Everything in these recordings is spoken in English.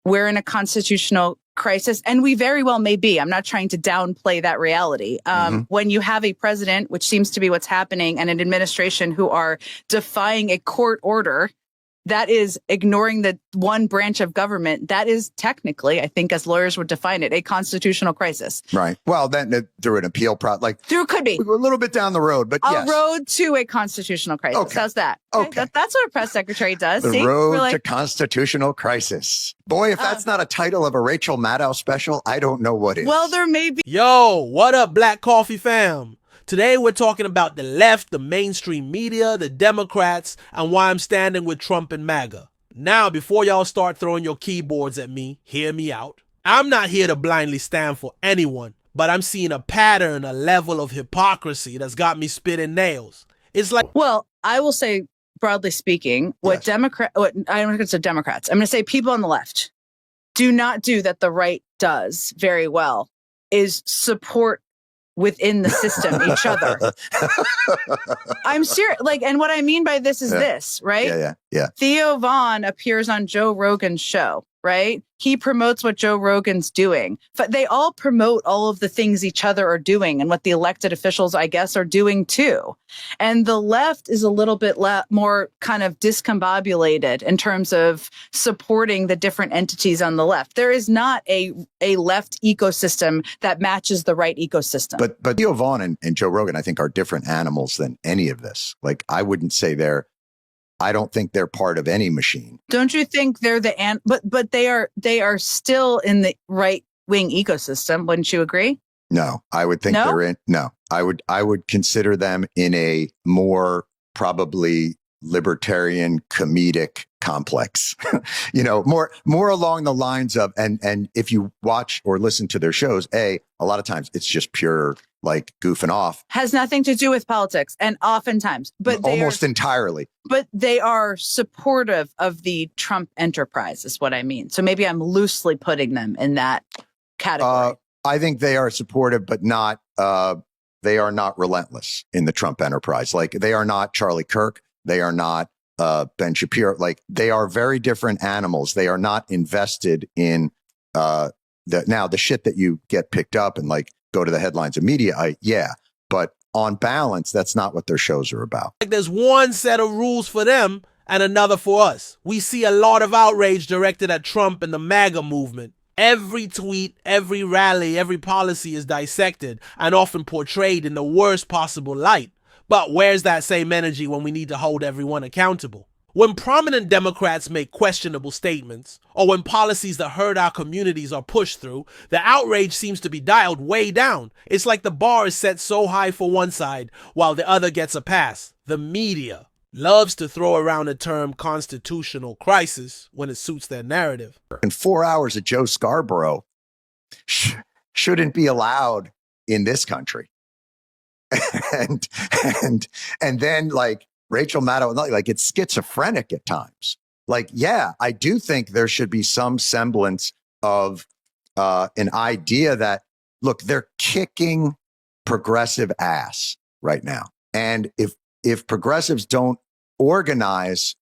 we're in a constitutional crisis, and we very well may be. I'm not trying to downplay that reality. When you have a president, which seems to be what's happening, and an administration who are defying a court order, that is ignoring the one branch of government, that is technically, I think, as lawyers would define it, a constitutional crisis. Right. Well, then through an appeal through could be. We're a little bit down the road, but a road to a constitutional crisis. Okay. How's that? Okay. That's what a press secretary does. The See? road to constitutional crisis. Boy, if that's not a title of a Rachel Maddow special, I don't know what is. Well, there may be. Yo, what up, Black Coffee fam? Today we're talking about the left, the mainstream media, the Democrats, and why I'm standing with Trump and MAGA. Now, before y'all start throwing your keyboards at me, hear me out. I'm not here to blindly stand for anyone, but I'm seeing a pattern, a level of hypocrisy that's got me spitting nails. It's like... Well, I will say, broadly speaking, I'm not going to say Democrats. I'm going to say people on the left do not do that the right does very well, is support within the system, each other. I'm serious. And what I mean by this is this, right? Yeah. Theo Vaughn appears on Joe Rogan's show, right? He promotes what Joe Rogan's doing. But they all promote all of the things each other are doing and what the elected officials, I guess, are doing too. And the left is a little bit more kind of discombobulated in terms of supporting the different entities on the left. There is not a left ecosystem that matches the right ecosystem. But Theo Vaughn and Joe Rogan, I think, are different animals than any of this. I wouldn't say I don't think they're part of any machine. Don't you think they're but they are still in the right wing ecosystem? Wouldn't you agree? No, I would think they're in. No, I would consider them in a more probably libertarian comedic complex, more along the lines of, and if you watch or listen to their shows, a lot of times it's just pure goofing off. Has nothing to do with politics, and oftentimes, but almost entirely. But they are supportive of the Trump enterprise, is what I mean. So maybe I'm loosely putting them in that category. I think they are supportive, but not. They are not relentless in the Trump enterprise. They are not Charlie Kirk. They are not Ben Shapiro. They are very different animals. They are not invested in the shit that you get picked up and go to the headlines of media. But on balance, that's not what their shows are about. There's one set of rules for them and another for us. We see a lot of outrage directed at Trump and the MAGA movement. Every tweet, every rally, every policy is dissected and often portrayed in the worst possible light. But where's that same energy when we need to hold everyone accountable? When prominent Democrats make questionable statements, or when policies that hurt our communities are pushed through, the outrage seems to be dialed way down. It's like the bar is set so high for one side, while the other gets a pass. The media loves to throw around the term constitutional crisis when it suits their narrative. And 4 hours of Joe Scarborough shouldn't be allowed in this country. and then Rachel Maddow, it's schizophrenic at times. I do think there should be some semblance of an idea that, look, they're kicking progressive ass right now. And if progressives don't organize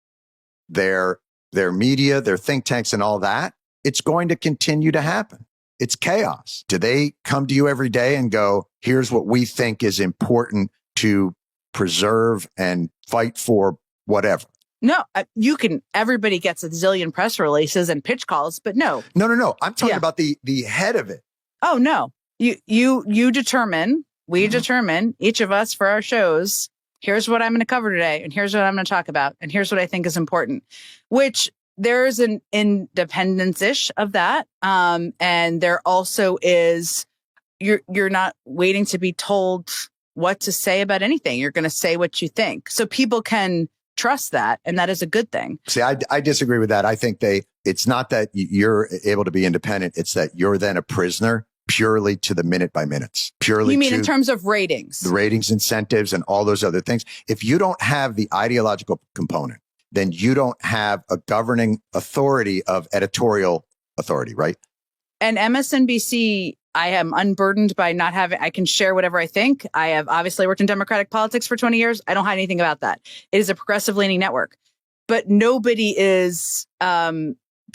their media, their think tanks and all that, it's going to continue to happen. It's chaos. Do they come to you every day and go, here's what we think is important to preserve and fight for whatever? No, everybody gets a zillion press releases and pitch calls, but no. No. I'm talking about the head of it. Oh, no. You determine, we determine, each of us for our shows, here's what I'm going to cover today, and here's what I'm going to talk about, and here's what I think is important, which there's an independence-ish of that. And there also is, you're not waiting to be told what to say about anything. You're going to say what you think. So people can trust that, and that is a good thing. See, I disagree with that. I think it's not that you're able to be independent. It's that you're then a prisoner purely to the minute by minutes. Purely. You mean in terms of ratings? The ratings, incentives, and all those other things. If you don't have the ideological component, then you don't have a governing authority of editorial authority, right? And MSNBC, I am unburdened by not having, I can share whatever I think. I have obviously worked in Democratic politics for 20 years. I don't hide anything about that. It is a progressive leaning network, but nobody is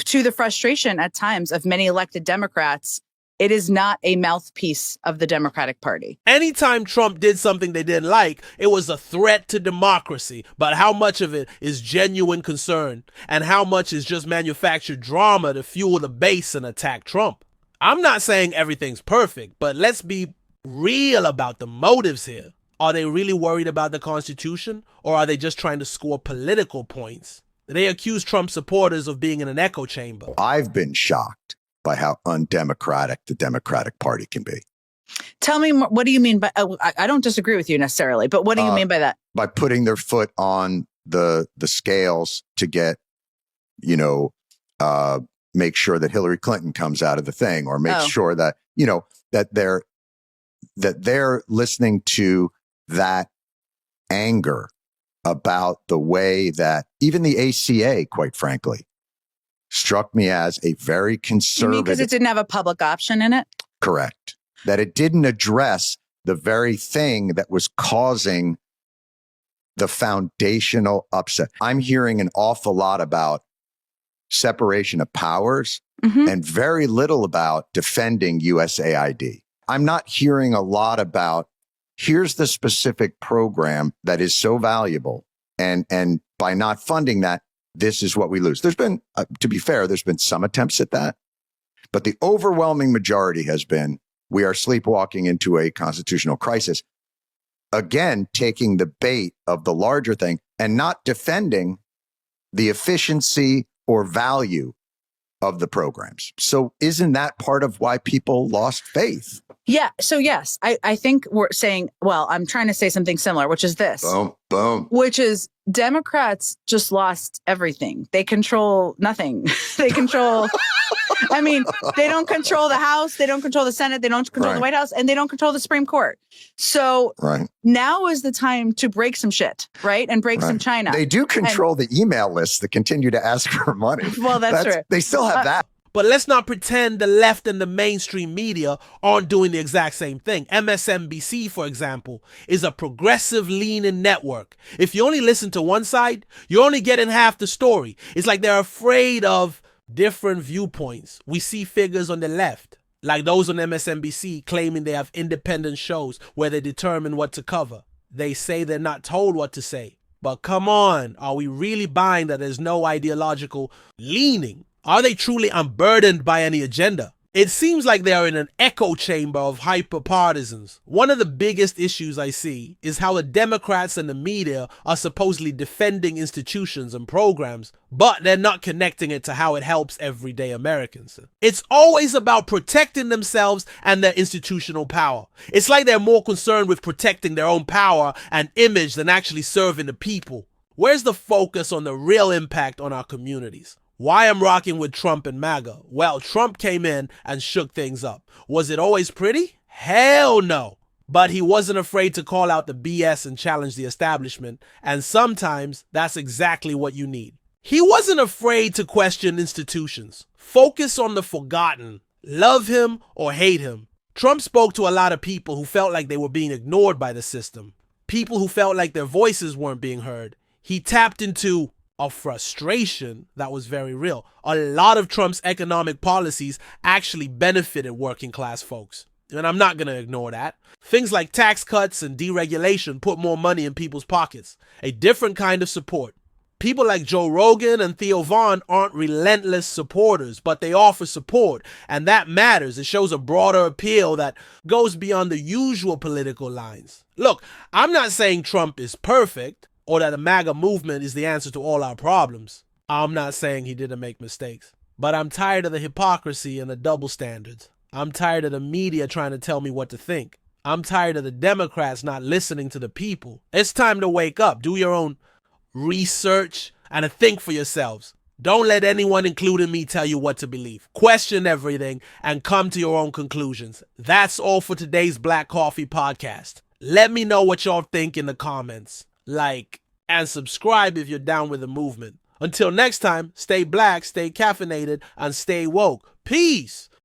to the frustration at times of many elected Democrats, it is not a mouthpiece of the Democratic Party. Anytime Trump did something they didn't like, it was a threat to democracy. But how much of it is genuine concern and how much is just manufactured drama to fuel the base and attack Trump? I'm not saying everything's perfect, but let's be real about the motives here. Are they really worried about the Constitution, or are they just trying to score political points? They accuse Trump supporters of being in an echo chamber. I've been shocked by how undemocratic the Democratic Party can be. Tell me more, what do you mean by, I don't disagree with you necessarily, but what do you mean by that? By putting their foot on the scales to get, make sure that Hillary Clinton comes out of the thing, or make sure that, that they're listening to that anger about the way that even the ACA, quite frankly, struck me as a very conservative. You mean because it didn't have a public option in it? Correct. That it didn't address the very thing that was causing the foundational upset. I'm hearing an awful lot about separation of powers and very little about defending USAID. I'm not hearing a lot about here's the specific program that is so valuable. And by not funding that, this is what we lose. There's been, to be fair, there's been some attempts at that. But the overwhelming majority has been, we are sleepwalking into a constitutional crisis. Again, taking the bait of the larger thing and not defending the efficiency or value of the programs. So isn't that part of why people lost faith? Yeah. So yes, I think we're saying, well, I'm trying to say something similar, which is this. Boom, boom. Which is Democrats just lost everything. They control nothing. They control, I mean, they don't control the House. They don't control the Senate. They don't control the White House, and they don't control the Supreme Court. So now is the time to break some shit, right? And break some China. They do control the email lists that continue to ask for money. Well, that's true. They still have that. But let's not pretend the left and the mainstream media aren't doing the exact same thing. MSNBC, for example, is a progressive leaning network. If you only listen to one side, you're only getting half the story. It's like they're afraid of different viewpoints. We see figures on the left, like those on MSNBC, claiming they have independent shows where they determine what to cover. They say they're not told what to say. But come on, are we really buying that there's no ideological leaning? Are they truly unburdened by any agenda? It seems like they are in an echo chamber of hyper-partisans. One of the biggest issues I see is how the Democrats and the media are supposedly defending institutions and programs, but they're not connecting it to how it helps everyday Americans. It's always about protecting themselves and their institutional power. It's like they're more concerned with protecting their own power and image than actually serving the people. Where's the focus on the real impact on our communities? Why I'm rocking with Trump and MAGA? Well, Trump came in and shook things up. Was it always pretty? Hell no. But he wasn't afraid to call out the BS and challenge the establishment, and sometimes that's exactly what you need. He wasn't afraid to question institutions. Focus on the forgotten. Love him or hate him. Trump spoke to a lot of people who felt like they were being ignored by the system. People who felt like their voices weren't being heard. He tapped into a frustration that was very real. A lot of Trump's economic policies actually benefited working class folks. And I'm not going to ignore that. Things like tax cuts and deregulation put more money in people's pockets. A different kind of support. People like Joe Rogan and Theo Vaughn aren't relentless supporters, but they offer support. And that matters. It shows a broader appeal that goes beyond the usual political lines. Look, I'm not saying Trump is perfect, or that the MAGA movement is the answer to all our problems. I'm not saying he didn't make mistakes. But I'm tired of the hypocrisy and the double standards. I'm tired of the media trying to tell me what to think. I'm tired of the Democrats not listening to the people. It's time to wake up, do your own research, and think for yourselves. Don't let anyone, including me, tell you what to believe. Question everything and come to your own conclusions. That's all for today's Black Coffee Podcast. Let me know what y'all think in the comments. Like and subscribe if you're down with the movement. Until next time, stay black, stay caffeinated, and stay woke. Peace!